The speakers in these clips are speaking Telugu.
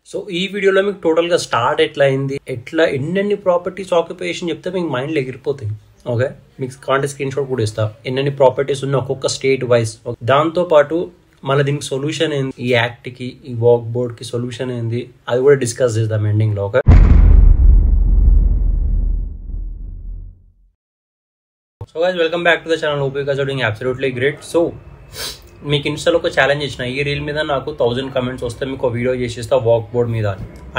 సో ఈ వీడియోలో మీకు టోటల్గా స్టార్ట్ ఎట్లా అయింది, ఎట్లా ఎన్నెన్ని ప్రాపర్టీస్ ఆక్యుపేషన్ చెప్తే మీకు మైండ్లో ఎగిరిపోతాయి. ఓకే, మీకు కాంటే స్క్రీన్ షాట్ కూడా ఇస్తా, ఎన్నెన్ని ప్రాపర్టీస్ ఉన్నాయి ఒక్కొక్క స్టేట్ వైజ్. దాంతోపాటు మన దీనికి సొల్యూషన్ ఏంది, ఈ యాక్ట్కి ఈ వాక్ బోర్డ్కి సొల్యూషన్ ఏంది, అది కూడా డిస్కస్ చేద్దాం ఎండింగ్లో. Okay, so guys welcome back to the channel. Hope guys are doing absolutely great. So మీకు ఇన్స్టాలో ఒక ఛాలెంజ్ ఇచ్చిన, ఈ రీల్ మీద నాకు 1000 కమెంట్స్ వస్తే మీకు వీడియో చేసేస్తా వాక్ బోర్డ్ మీద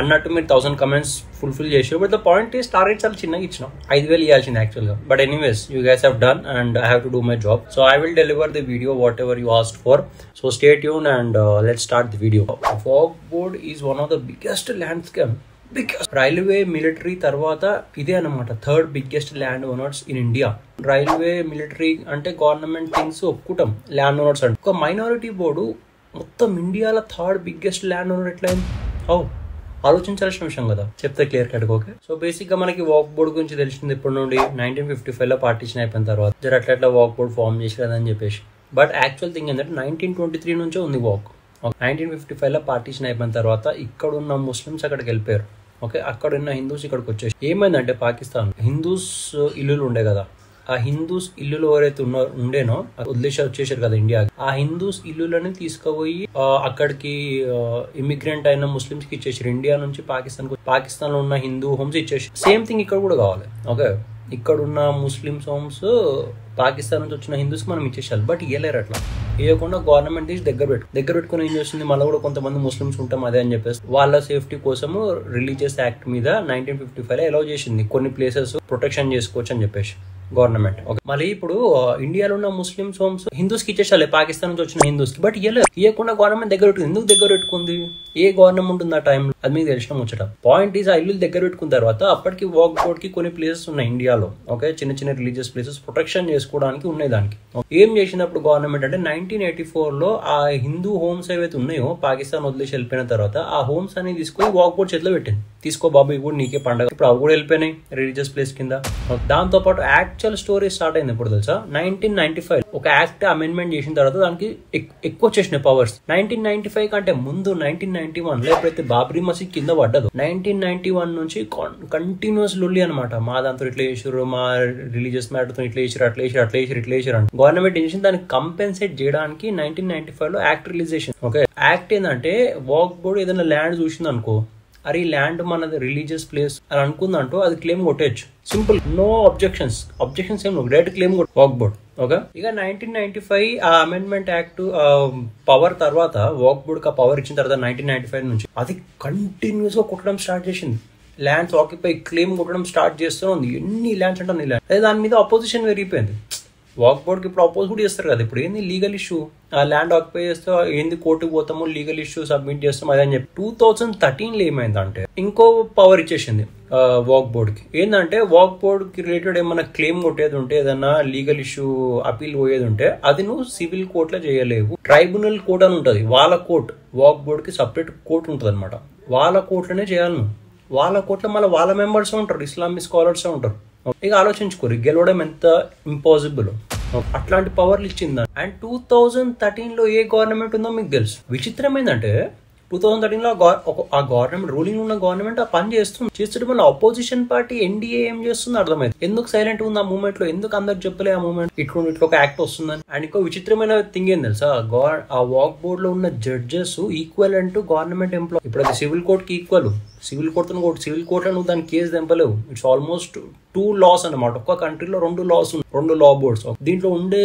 అన్నట్టు. మీరు 1000 కమెంట్స్ ఫుల్ఫిల్ చేసారు. But the point is target చాలా చిన్నగా ఇచ్చిన, 5000 ఇవ్వాల్సింది యాక్చువల్గా. But anyways you guys have done and I have to do my job. So I will deliver the video what ever you asked for. So stay tune and let's start the video. Walk board is one of the biggest land scam. Because railway military తర్వాత ఇదే అనమాట third biggest land owners in India. Railway military అంటే గవర్నమెంట్ థింగ్స్ ఒప్పుకుంటాం, ల్యాండ్ ఓనర్స్ అంటే ఒక మైనారిటీ బోర్డు మొత్తం ఇండియాలో థర్డ్ బిగ్గెస్ట్ ల్యాండ్ ఓనర్ ఎట్లయింది? ఆలోచించాల్సిన విషయం కదా, చెప్తే clear cut. Okay, so basic గా మనకి వాక్ బోర్డ్ గురించి తెలిసింది ఇప్పటి నుండి 1955 లో పార్టీషన్ అయిపోయిన తర్వాత అట్లా వాక్ బోర్డ్ ఫామ్ చేసేదని చెప్పేసి. బట్ యాక్చువల్ థింగ్ ఏంటంటే 1923 నుంచే ఉంది వాక్. 1955 లో పార్టీషన్ అయిపోయిన తర్వాత ఇక్కడ ఉన్న ముస్లిమ్స్ అక్కడికి వెళ్ళిపోయారు. ఓకే, అక్కడ ఉన్న హిందూస్ ఇక్కడికి వచ్చేసి ఏమైందంటే పాకిస్తాన్ హిందూస్ ఇల్లులు ఉండే కదా, ఆ హిందూస్ ఇల్లులు ఎవరైతే ఉండేనో వదిలేసి వచ్చేసారు కదా ఇండియాకి. ఆ హిందూస్ ఇల్లులని తీసుకుపోయి అక్కడికి ఇమిగ్రెంట్ అయిన ముస్లిమ్స్ కి ఇచ్చేసారు. ఇండియా నుంచి పాకిస్తాన్ లో ఉన్న హిందూ హోమ్స్ ఇచ్చేసి. సేమ్ థింగ్ ఇక్కడ కూడా కావాలి. ఓకే, ఇక్కడ ఉన్న ముస్లిమ్స్ హోమ్స్ పాకిస్తాన్ నుంచి వచ్చిన హిందూస్ మనం ఇచ్చేసారు. బట్ ఇవ్వలేరు. అట్లా ఇవ్వకుండా గవర్నమెంట్ తీసి దగ్గర పెట్టుకుని ఏం చేస్తుంది, మళ్ళీ కూడా కొంతమంది ముస్లిమ్స్ ఉంటాం అదే అని చెప్పేసి వాళ్ళ సేఫ్టీ కోసము రిలీజియస్ యాక్ట్ మీద 1955 లో అలౌ చేసింది కొన్ని ప్లేసెస్ ప్రొటెక్షన్ చేసుకోవచ్చు అని చెప్పేసి గవర్నమెంట్. ఓకే, మళ్ళీ ఇప్పుడు ఇండియాలో ఉన్న ముస్లిమ్స్ హోమ్స్ హిందూస్ కి ఇచ్చేసాలి, పాకిస్తాన్ నుంచి వచ్చిన హిందూస్ కి. బట్ ఇవ్వకుండా గవర్నమెంట్ దగ్గర పెట్టుకుంది. ఎందుకు దగ్గర పెట్టుకుంది? ఏ గవర్నమెంట్ ఉంది ఆ టైంలో? అది మీకు తెలిసిన ముచ్చట. పాయింట్ ఈజ్ ఆ ఇల్లు దగ్గర పెట్టుకున్న తర్వాత అప్పటికి వాక్ బోర్డ్ కి కొన్ని ప్లేసెస్ ఉన్నాయి ఇండియాలో. ఓకే, చిన్న చిన్న రిలీజియస్ ప్లేసెస్ ప్రొటెక్షన్ చేసుకోవడానికి ఉన్నాయి. దానికి ఏం చేసినప్పుడు గవర్నమెంట్ అంటే 1984 లో ఆ హిందూ హోమ్స్ ఏవైతే ఉన్నాయో పాకిస్తాన్ వదిలేసి వెళ్ళిపోయిన తర్వాత ఆ హోమ్స్ అనేది తీసుకొని వాక్ బోర్డ్ చేతిలో పెట్టింది. తీసుకో బాబు, ఇవి కూడా నీకే పండుగ. ఇప్పుడు అవి కూడా వెళ్ళిపోయినాయి రిలీజియస్ ప్లేస్ కింద. దాంతో పాటు యాక్చువల్ స్టోరీ స్టార్ట్ అయింది ఎప్పుడు తెలుసా? 1995 ఒక యాక్ట్ అమెండ్మెంట్ చేసిన తర్వాత దానికి ఎక్కువ వచ్చేసినాయి పవర్స్. 1995 కంటే ముందు 1991 లో ఎప్పుడైతే బాబ్రీ మసీద్ కింద పడ్డదో 1991 నుంచి కంటిన్యూస్ లొల్లి అనమాట. మా దాంతో ఇట్లా చేసారు, మా రిలీజియస్ మ్యాటర్ తో ఇట్లా చేసారు, అట్లా చేసారు అంటే గవర్నమెంట్ ఏం చేసింది, దానికి కంపెన్సేట్ చేయడానికి 1995 లో యాక్ట్ రిలీజ్ చేసింది. ఓకే, యాక్ట్ ఏంటంటే వాక్ బోర్డ్ ఏదైనా ల్యాండ్ చూసింది అనుకో, అరే ఈ ల్యాండ్ మనది రిలీజియస్ ప్లేస్ అని అనుకుందంటూ అది క్లెయిమ్ కొట్టేయచ్చు. సింపుల్, నో అబ్జెక్షన్స్ ఏం direct claim walk board. Okay, ఇక 1995 ఆ అమెండ్మెంట్ యాక్ట్ పవర్ తర్వాత వాక్ బోర్డ్ కి పవర్ ఇచ్చిన తర్వాత 1995 నుంచి అది కంటిన్యూస్ గా కొట్టడం స్టార్ట్ చేసింది. ల్యాండ్స్ ఆక్యుపై క్లెయిమ్ కొట్టడం స్టార్ట్ చేస్తూ ఉంది. ఎన్ని ల్యాండ్స్ అంటే అన్ని ల్యాండ్. అదే దాని మీద అపోజిషన్ పెరిగిపోయింది. వాక్ బోర్డ్ కి ఇప్పుడు అపోజ్ కూడా చేస్తారు కదా. ఇప్పుడు ఏంది లీగల్ ఇష్యూ, ఆ ల్యాండ్ ఆక్యుపై చేస్తే ఏంది కోర్టుకు పోతాము, లీగల్ ఇష్యూ సబ్మిట్ చేస్తాం అదని చెప్పి 2013 లో ఏమైందంటే ఇంకో పవర్ ఇచ్చేసింది వాక్ బోర్డ్ కి. ఏంటంటే వాక్ బోర్డ్ కి రిలేటెడ్ ఏమైనా క్లెయిమ్ కొట్టేది ఉంటే, ఏదన్నా లీగల్ ఇష్యూ అపీల్ పోయేది ఉంటే అది నువ్వు సివిల్ కోర్టులో చేయలేవు. ట్రైబ్యునల్ కోర్ట్ అని ఉంటుంది, వాళ్ళ కోర్ట్. వాక్ బోర్డ్ కి సపరేట్ కోర్ట్ ఉంటుంది అనమాట. వాళ్ళ కోర్టులోనే చేయాలి నువ్వు. వాళ్ళ కోర్టులో మళ్ళీ వాళ్ళ మెంబర్స్ ఉంటారు, ఇస్లామిక్ స్కాలర్స్ ఉంటారు. ఇక ఆలోచించుకోరు, గెలవడం ఎంత ఇంపాసిబుల్. అట్లాంటి పవర్లు ఇచ్చిందా. అండ్ 2013 లో ఏ గవర్నమెంట్ ఉందో మీకు తెలుసు. విచిత్రం ఏంటంటే 2013 లో ఆ గవర్నమెంట్, రూలింగ్ ఉన్న గవర్నమెంట్ ఆ పని చేస్తుంటే మన అపోజిషన్ పార్టీ ఎన్డీఏ ఏం చేస్తుందో అర్థమైంది. ఎందుకు సైలెంట్ ఉంది ఆ మూమెంట్ లో, ఎందుకు అందరికి చెప్పలే ఆ మూమెంట్ ఇట్లా ఒక యాక్ట్ వస్తుందని. అండ్ ఇంకో విచిత్రమైన థింగ్ ఏం తెలుసా, ఆ వాక్ బోర్డ్ లో ఉన్న జడ్జెస్ ఈక్వల్ అంటూ గవర్నమెంట్ ఎంప్లాయ్. ఇప్పుడు అది సివిల్ కోర్ట్ కి ఈక్వల్. సివిల్ కోర్టులో నువ్వు దాని కేసు తెంపలేవు. ఇట్స్ ఆల్మోస్ట్ 2 laws అనమాట. ఒక్క కంట్రీలో 2 laws, 2 law boards. దీంట్లో ఉండే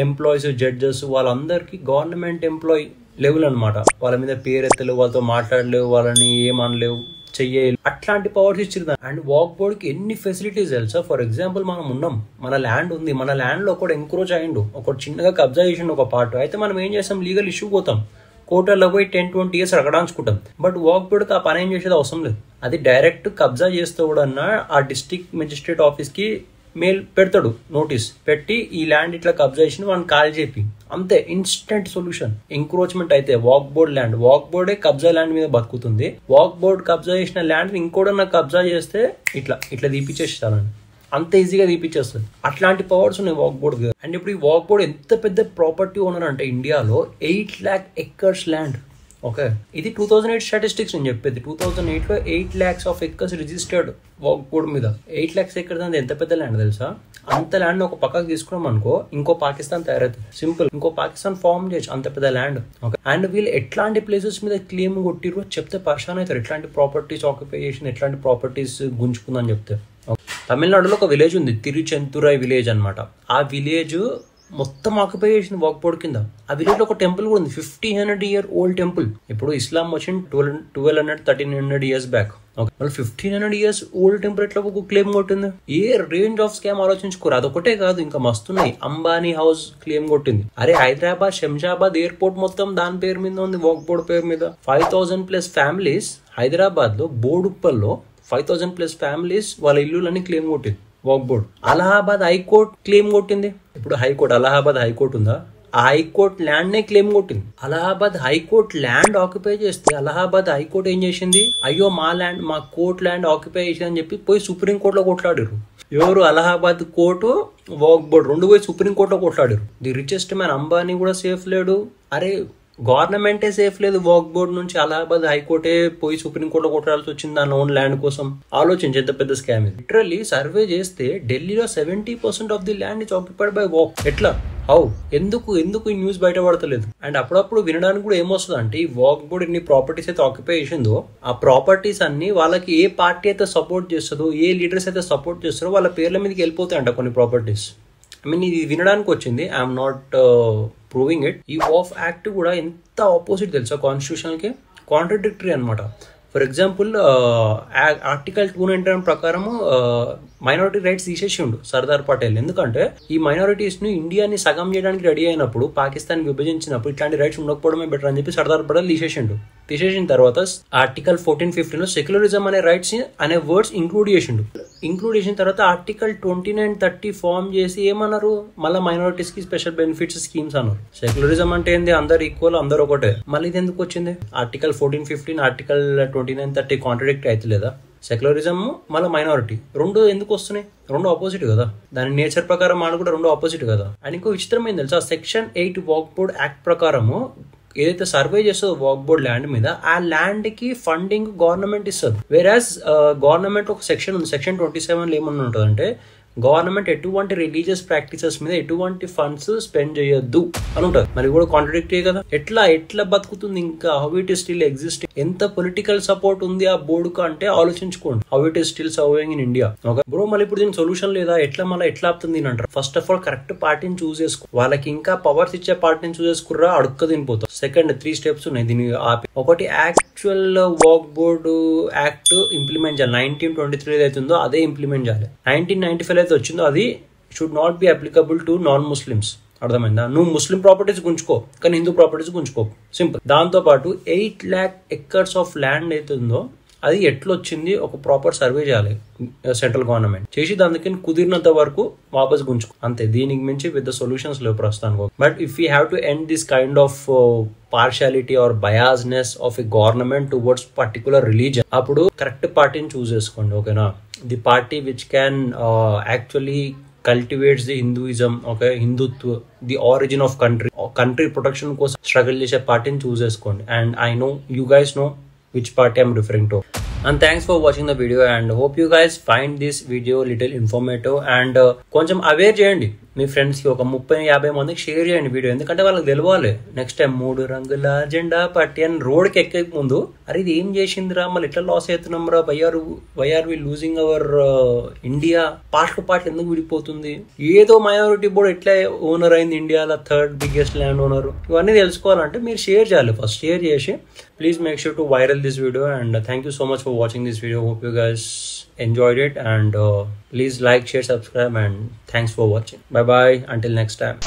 ఎంప్లాయీస్, జడ్జెస్ వాళ్ళందరికీ గవర్నమెంట్ ఎంప్లాయీ లెవెల్ అనమాట. వాళ్ళ మీద పేరు ఎత్తలేవు, వాళ్ళతో మాట్లాడలేవు, వాళ్ళని ఏమనలేవు, చెయ్యలేవు. అట్లాంటి పవర్స్ ఇచ్చింది. అండ్ వాక్ బోర్డ్ కి ఎన్ని ఫెసిలిటీస్ తెలుసా? ఫర్ ఎగ్జాంపుల్ మనం ఉన్నాం, మన ల్యాండ్ ఉంది, మన ల్యాండ్ లో ఒకటి ఎంక్రోచ్ అయ్యిండు, ఒకటి చిన్నగా కబ్జా చేసిండు ఒక పార్ట్. అయితే మనం ఏం చేస్తాం, లీగల్ ఇష్యూ పోతాం, కోర్టులో పోయి 10-20 years అడగడాంచుకుంటాం. బట్ వాక్ బోర్డ్కి ఆ పని ఏం చేసేది అవసరం లేదు. అది డైరెక్ట్ కబ్జా చేస్తూ కూడా ఆ డిస్ట్రిక్ట్ మెజిస్ట్రేట్ ఆఫీస్ కి మెయిల్ పెడతాడు, నోటీస్ పెట్టి ఈ ల్యాండ్ ఇట్లా కబ్జా చేసి వాళ్ళని కాల్ చెప్పి, అంతే, ఇన్స్టెంట్ సొల్యూషన్. ఎంక్రోచ్మెంట్ అయితే వాక్ బోర్డ్ ల్యాండ్, వాక్ బోర్డే కబ్జా ల్యాండ్ మీద బతుకుతుంది. వాక్ బోర్డ్ కబ్జా చేసిన ల్యాండ్ ఇంకోడన్నా కబ్జా చేస్తే ఇట్లా తీపిచ్చేస్తారని, అంత ఈజీగా తీపిచ్చేస్తుంది. అట్లాంటి పవర్స్ ఉన్నాయి వాక్ బోర్డ్. అండ్ ఇప్పుడు ఈ వాక్ బోర్డ్ ఎంత పెద్ద ప్రాపర్టీ ఓనర్ అంటే ఇండియాలో 8 lakh acres ల్యాండ్. ఓకే, ఇది 2008 స్టాటిస్టిక్స్ నేను చెప్పేది. 2008 లో 8 lakhs of acres registered walk board మీద. 8 lakhs ఎక్కర్స్ అంటే ఎంత పెద్ద ల్యాండ్ తెలుసా? అంత ల్యాండ్ ఒక పక్కకు తీసుకున్నాం అనుకో ఇంకో పాకిస్తాన్ తయారవుతుంది. సింపుల్, ఇంకో పాకిస్తాన్ ఫార్మ్ చేయొచ్చు అంత పెద్ద ల్యాండ్. ఓకే, అండ్ వీళ్ళు ఎట్లాంటి ప్లేసెస్ మీద క్లెయిమ్ కొట్టిరో చెప్తే పర్షాన్ అవుతారు. ఎట్లాంటి ప్రాపర్టీస్ ఆక్యుపై చేసిన, ఎట్లాంటి ప్రాపర్టీస్ గుంజుకుందని చెప్తే. తమిళనాడులో ఒక విలేజ్ ఉంది, తిరుచెంతురై విలేజ్ అనమాట. ఆ విలేజ్ మొత్తం ఆక్యుపై చేసింది వాక్ బోర్డ్ కింద. ఆ విలేజ్ లో ఒక టెంపుల్ కూడా ఉంది, 1500 year ఓల్డ్ టెంపుల్. ఇప్పుడు ఇస్లాం వచ్చింది 1200-1300 years బ్యాక్. మళ్ళీ 1500 years ఓల్డ్ టెంపుల్ ఎట్లా ఒక క్లెయిమ్ కొట్టింది? ఏ రేంజ్ ఆఫ్ స్కామ్ ఆలోచించుకోరు. అదొకటే కాదు, ఇంకా మస్తున్నాయి. అంబానీ హౌస్ క్లెయిమ్ కొట్టింది. అరే హైదరాబాద్ శంషాబాద్ ఎయిర్పోర్ట్ మొత్తం దాని పేరు మీద ఉంది, వాక్ బోర్డ్ పేరు మీద. 5000+ ఫ్యామిలీస్ హైదరాబాద్ లో బోడుప్పల్లో 5000+ ఫ్యామిలీస్ వాళ్ళ ఇల్లులన్నీ క్లెయిమ్ కొట్టింది walk board. Allahabad high court claim కొట్టింది. ఇప్పుడు హైకోర్ట్, అలహాబాద్ హైకోర్ట్ ఉందా, ఆ హైకోర్ట్ ల్యాండ్ నే క్లెయిమ్ కొట్టింది. అలహాబాద్ హైకోర్ట్ ల్యాండ్ ఆక్యుపై చేస్తే అలహాబాద్ హైకోర్ట్ ఏం చేసింది? అయ్యో మా ల్యాండ్, మా కోర్ట్ ల్యాండ్ ఆక్యుపై చేసింది అని చెప్పి పోయి సుప్రీంకోర్టులో కొట్లాడారు. ఎవరు? అలహాబాద్ కోర్టు, వాక్ బోర్డ్ రెండు పోయి సుప్రీంకోర్టులో కొట్లాడారు. ది రిచెస్ట్ మ్యాన్ అంబానీ కూడా సేఫ్ లేడు. అరే గవర్నమెంటే సేఫ్ లేదు వాక్ బోర్డ్ నుంచి. అలహాబాద్ హైకోర్టే పోయి సుప్రీంకోర్టులో కొట్టాల్సి వచ్చింది దాని ఓన్ ల్యాండ్ కోసం. ఆలోచించి ఎంత పెద్ద స్కామ్ ఇది. లిటరల్లీ సర్వే చేస్తే ఢిల్లీలో 70% of the land is occupied by walk. ఎట్లా? హౌ? ఎందుకు ఈ న్యూస్ బయటపడతలేదు? అండ్ అప్పుడప్పుడు వినడానికి కూడా ఏమొస్తుంది అంటే, ఈ వాక్ బోర్డ్ ఎన్ని ప్రాపర్టీస్ అయితే ఆక్యుపై చేసిందో ఆ ప్రాపర్టీస్ అన్ని వాళ్ళకి ఏ పార్టీ అయితే సపోర్ట్ చేస్తుందో, ఏ లీడర్స్ అయితే సపోర్ట్ చేస్తారో వాళ్ళ పేర్ల మీదకి వెళ్ళిపోతాయంట కొన్ని ప్రాపర్టీస్. ఐ మీన్ ఇది వినడానికి వచ్చింది, ఐఎమ్ నాట్ ప్రూవింగ్ ఇట్. ఈ వాఫ్ యాక్ట్ కూడా ఎంత ఆపోజిట్ తెలుసా కాన్స్టిట్యూషన్ కి, కాంట్రడిక్టరీ అనమాట. ఫర్ ఎగ్జాంపుల్ ఆర్టికల్ 299 ప్రకారం మైనారిటీ రైట్స్ తీసేసిండు సర్దార్ పటేల్. ఎందుకంటే ఈ మైనారిటీస్ ను ఇండియాని సగం చేయడానికి రెడీ అయినప్పుడు, పాకిస్తాన్ విభజించినప్పుడు ఇట్లాంటి రైట్స్ ఉండకపోవడమే బెటర్ అని చెప్పి సర్దార్ పటేల్ తీసేసిండు. తీసేసిన తర్వాత ఆర్టికల్ 1415 లో సెక్యులరిజం అనే రైట్స్ అనే వర్డ్స్ ఇంక్లూడ్ చేసిన తర్వాత ఆర్టికల్ 2930 ఫార్మ్ చేసి ఏమన్నారు? మళ్ళీ మైనారిటీస్ కి స్పెషల్ బెనిఫిట్స్ స్కీమ్స్ అన్నారు. సెక్యులరిజం అంటే ఏంది? అందరు ఈక్వల్, అందరు ఒకటే. మళ్ళీ ఇది ఎందుకు వచ్చింది? ఆర్టికల్ 1415 ఆర్టికల్ 2930 కాంట్రడిక్ట్ అయితే లేదా? సెక్యులరిజం మళ్ళీ మైనారిటీ రెండు ఎందుకు వస్తున్నాయి? రెండు ఆపోజిట్ కదా. దాని నేచర్ ప్రకారం మాట కూడా రెండు ఆపోజిట్ కదా. అండ్ ఇంకో విచిత్రమైంది తెలుసా, సెక్షన్ 8 వాక్ బోర్డ్ యాక్ట్ ప్రకారము ఏదైతే సర్వే చేస్తుందో వాక్ బోర్డ్ ల్యాండ్ మీద, ఆ ల్యాండ్ కి ఫండింగ్ గవర్నమెంట్ ఇస్తుంది. వేరాజ్ గవర్నమెంట్ ఒక సెక్షన్ ఉంది, సెక్షన్ 27 లో ఏమన్నా ఉంటుంది అంటే, గవర్నమెంట్ ఎటువంటి రిలీజియస్ ప్రాక్టీసెస్ మీద ఎటువంటి ఫండ్స్ స్పెండ్ చేయొద్దు అని ఉంటుంది. మరి కూడా కాంట్రడిక్టరీ కదా. ఎట్లా బతుకుతుంది ఇంకా? How it is still existing? ఎంత పొలిటికల్ సపోర్ట్ ఉంది ఆ బోర్డుకు అంటే ఆలోచించుకోండి. How it is still surviving in India. Okay bro, మళ్ళీ ఇప్పుడు దీనికి సొల్యూషన్ లేదా? ఎట్లా ఆపుతుంది అంటారు. ఫస్ట్ ఆఫ్ ఆల్ కరెక్ట్ పార్టీని చూస్ చేసుకో. వాళ్ళకి ఇంకా పవర్స్ ఇచ్చే పార్టీని చూస్ చేసుకుర్రా, అడుక్క తినిపోతాం. సెకండ్ 3 steps ఉన్నాయి దీన్ని ఆపి. ఒకటి, actual walk board act implement చేయాలి. 1923 ఏదైతుందో అదే ఇంప్లిమెంట్ చేయాలి. 1995 అయితే వచ్చిందో అది should not be applicable to non Muslims. అర్థమైందా? నువ్వు ముస్లిం ప్రాపర్టీస్ గుంచుకో, కానీ హిందూ ప్రాపర్టీస్ గుంచుకో. సింపుల్. దాంతో పాటు 8 lakh acres ఆఫ్ ల్యాండ్ అవుతుందో అది ఎట్లొచ్చింది ఒక ప్రాపర్ సర్వే చేయాలి సెంట్రల్ గవర్నమెంట్ చేసి, దానికి కుదిరినంత వరకు వాపస్ గుంచుకో. అంతే, దీనికి మించి పెద్ద సొల్యూషన్స్ లేవు ప్రస్తుతానికి. But if you have to end this kind of partiality or biasness of a government towards particular religion, అప్పుడు కరెక్ట్ పార్టీని చూస్ చేసుకోండి. ఓకేనా? The party which can actually cultivates the Hinduism, okay, Hindutva, the origin of country protection కోసం స్ట్రగుల్ చేసే పార్టీని చూస్ చేసుకోండి. And I know you guys know which party I'm referring to. And thanks for watching the video and hope you guys find this video little informative and కొంచెం అవేర్ చేయండి మీ ఫ్రెండ్స్ కి. ఒక 30-50 మందికి షేర్ చేయండి వీడియో, ఎందుకంటే వాళ్ళకి తెలవాలి. నెక్స్ట్ టైం 3 రంగుల జెండా పట్టి అని రోడ్కి ఎక్కే ముందు, అరే ఇది ఏం చేసిందిరా, మళ్ళీ ఇట్లా లాస్ అవుతున్నాం రా, why are we losing our India, పార్ట్లు ఎందుకు విడిపోతుంది, ఏదో మైనారిటీ బోర్డు ఎట్లా ఓనర్ అయింది ఇండియాలో 3rd బిగ్గెస్ట్ ల్యాండ్ ఓనర్, ఇవన్నీ తెలుసుకోవాలంటే మీరు షేర్ చేయాలి. ఫస్ట్ షేర్ చేసి please make sure to viral this video and thank you so much for watching this video. Hope you guys enjoyed it and please like, share, subscribe and thanks for watching. Bye bye until next time.